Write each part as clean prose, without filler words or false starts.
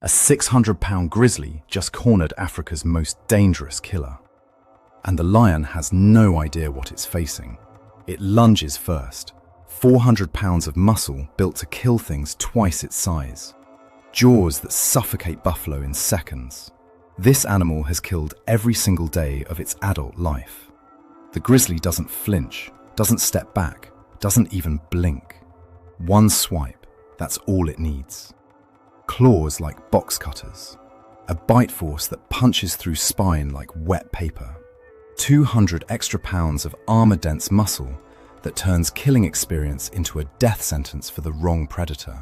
A 600-pound grizzly just cornered Africa's most dangerous killer. And the lion has no idea what it's facing. It lunges first. 400 pounds of muscle built to kill things twice its size. Jaws that suffocate buffalo in seconds. This animal has killed every single day of its adult life. The grizzly doesn't flinch, doesn't step back, doesn't even blink. One swipe, that's all it needs. Claws like box cutters. A bite force that punches through spine like wet paper. 200 extra pounds of armor-dense muscle that turns killing experience into a death sentence for the wrong predator.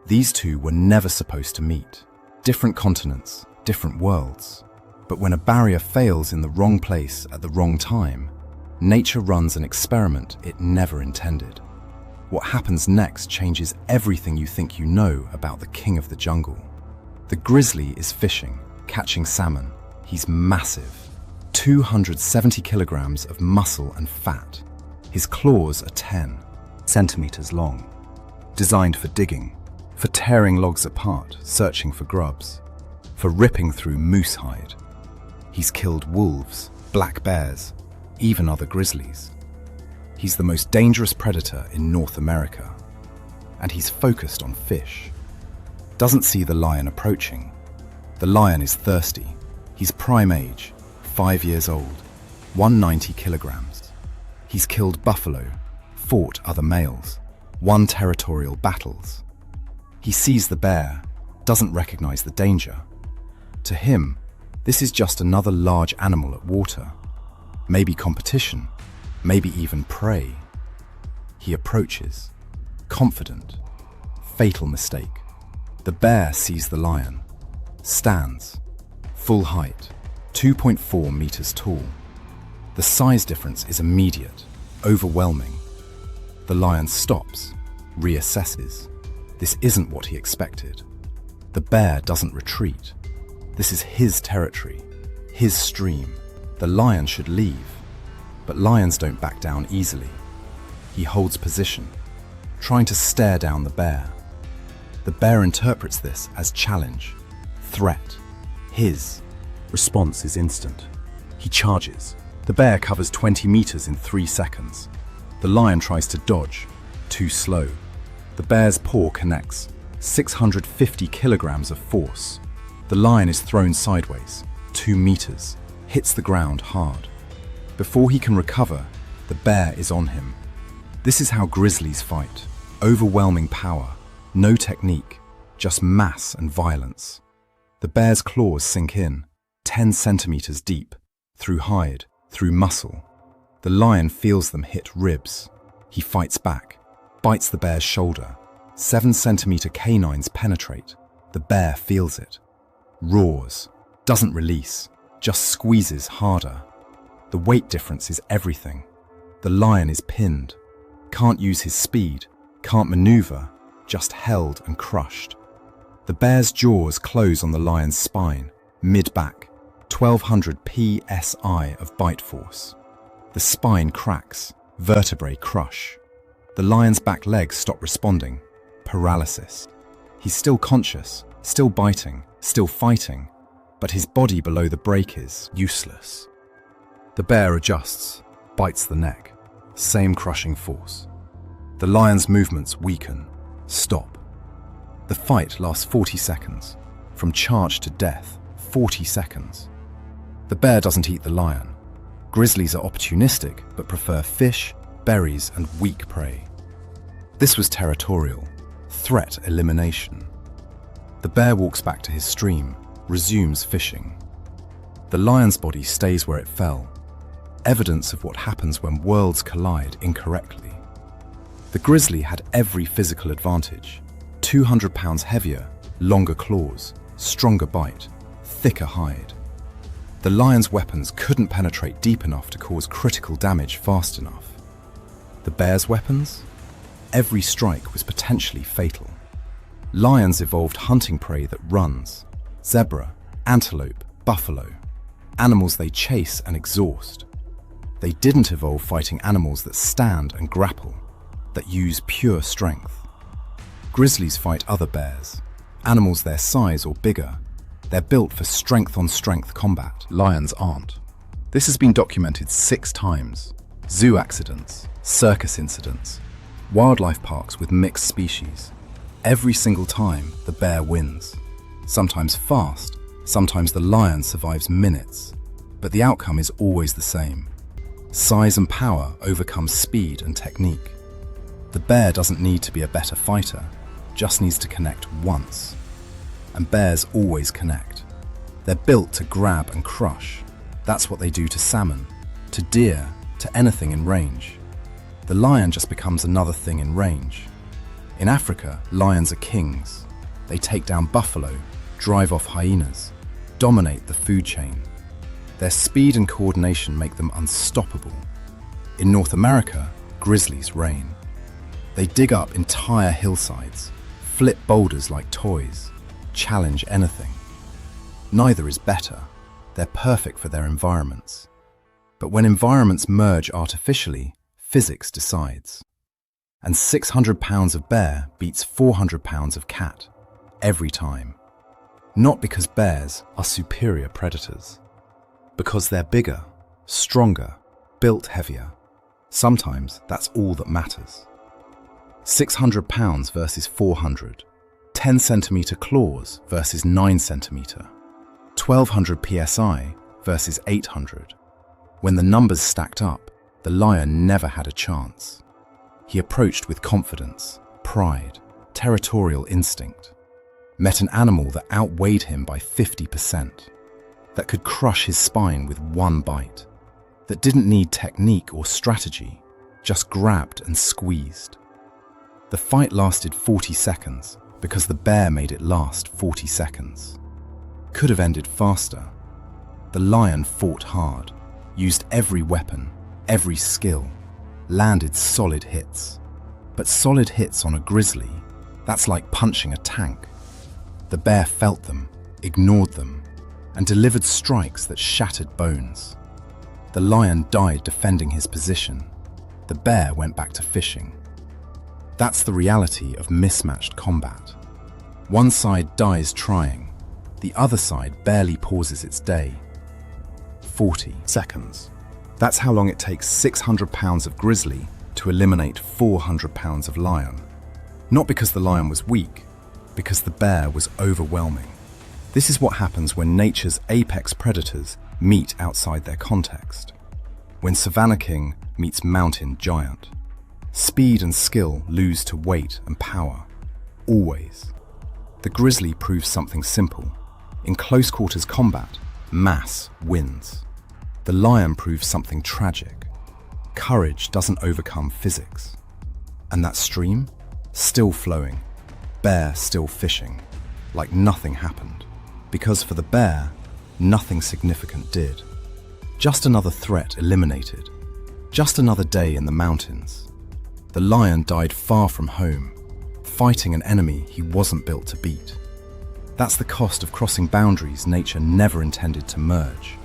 These two were never supposed to meet. Different continents, different worlds. But when a barrier fails in the wrong place at the wrong time, nature runs an experiment it never intended. What happens next changes everything you think you know about the king of the jungle. The grizzly is fishing, catching salmon. He's massive. 270 kilograms of muscle and fat. His claws are 10 centimeters long. Designed for digging, for tearing logs apart, searching for grubs, for ripping through moose hide. He's killed wolves, black bears, even other grizzlies. He's the most dangerous predator in North America. And he's focused on fish. Doesn't see the lion approaching. The lion is thirsty. He's prime age, 5 years old, 190 kilograms. He's killed buffalo, fought other males, won territorial battles. He sees the bear, doesn't recognize the danger. To him, this is just another large animal at water. Maybe competition, maybe even prey. He approaches, confident. Fatal mistake. The bear sees the lion, stands, full height, 2.4 meters tall. The size difference is immediate, overwhelming. The lion stops, reassesses. This isn't what he expected. The bear doesn't retreat. This is his territory, his stream. The lion should leave. But lions don't back down easily. He holds position, trying to stare down the bear. The bear interprets this as challenge, threat, his. Response is instant. He charges. The bear covers 20 meters in 3 seconds. The lion tries to dodge, too slow. The bear's paw connects, 650 kilograms of force. The lion is thrown sideways, 2 meters, hits the ground hard. Before he can recover, the bear is on him. This is how grizzlies fight. Overwhelming power, no technique, just mass and violence. The bear's claws sink in, 10 centimeters deep, through hide, through muscle. The lion feels them hit ribs. He fights back, bites the bear's shoulder. 7-centimeter canines penetrate. The bear feels it. Roars, doesn't release, just squeezes harder. The weight difference is everything. The lion is pinned, can't use his speed, can't maneuver, just held and crushed. The bear's jaws close on the lion's spine, mid-back, 1200 psi of bite force. The spine cracks, vertebrae crush. The lion's back legs stop responding, paralysis. He's still conscious, still biting, still fighting, but his body below the break is useless. The bear adjusts, bites the neck, same crushing force. The lion's movements weaken, stop. The fight lasts 40 seconds, from charge to death, 40 seconds. The bear doesn't eat the lion. Grizzlies are opportunistic, but prefer fish, berries, and weak prey. This was territorial, threat elimination. The bear walks back to his stream, resumes fishing. The lion's body stays where it fell, evidence of what happens when worlds collide incorrectly. The grizzly had every physical advantage. 200 pounds heavier, longer claws, stronger bite, thicker hide. The lion's weapons couldn't penetrate deep enough to cause critical damage fast enough. The bear's weapons? Every strike was potentially fatal. Lions evolved hunting prey that runs. Zebra, antelope, buffalo. Animals they chase and exhaust. They didn't evolve fighting animals that stand and grapple, that use pure strength. Grizzlies fight other bears, Animals their size or bigger, they're built for strength-on-strength combat. Lions aren't. This has been documented 6 times. Zoo accidents, circus incidents, wildlife parks with mixed species. Every single time, the bear wins. Sometimes fast, sometimes the lion survives minutes. But the outcome is always the same. Size and power overcome speed and technique. The bear doesn't need to be a better fighter, just needs to connect once. And bears always connect. They're built to grab and crush. That's what they do to salmon, to deer, to anything in range. The lion just becomes another thing in range. In Africa, lions are kings. They take down buffalo, drive off hyenas, dominate the food chain. Their speed and coordination make them unstoppable. In North America, grizzlies reign. They dig up entire hillsides, flip boulders like toys, challenge anything. Neither is better. They're perfect for their environments. But when environments merge artificially, physics decides. And 600 pounds of bear beats 400 pounds of cat, every time. Not because bears are superior predators. Because they're bigger, stronger, built heavier. Sometimes that's all that matters. 600 pounds versus 400. 10 centimeter claws versus 9 centimeter. 1200 psi versus 800. When the numbers stacked up, the lion never had a chance. He approached with confidence, pride, territorial instinct. Met an animal that outweighed him by 50%. That could crush his spine with one bite, that didn't need technique or strategy, just grabbed and squeezed. The fight lasted 40 seconds because the bear made it last 40 seconds. Could have ended faster. The lion fought hard, used every weapon, every skill, landed solid hits. But solid hits on a grizzly, that's like punching a tank. The bear felt them, ignored them, and delivered strikes that shattered bones. The lion died defending his position. The bear went back to fishing. That's the reality of mismatched combat. One side dies trying. The other side barely pauses its day. 40 seconds. That's how long it takes 600 pounds of grizzly to eliminate 400 pounds of lion. Not because the lion was weak, because the bear was overwhelming. This is what happens when nature's apex predators meet outside their context. When Savannah King meets mountain giant. Speed and skill lose to weight and power. Always. The grizzly proves something simple. In close quarters combat, mass wins. The lion proves something tragic. Courage doesn't overcome physics. And that stream? Still flowing. Bear still fishing. Like nothing happened. Because for the bear, nothing significant did. Just another threat eliminated. Just another day in the mountains. The lion died far from home, fighting an enemy he wasn't built to beat. That's the cost of crossing boundaries nature never intended to merge.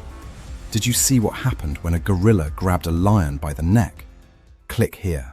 Did you see what happened when a gorilla grabbed a lion by the neck? Click here.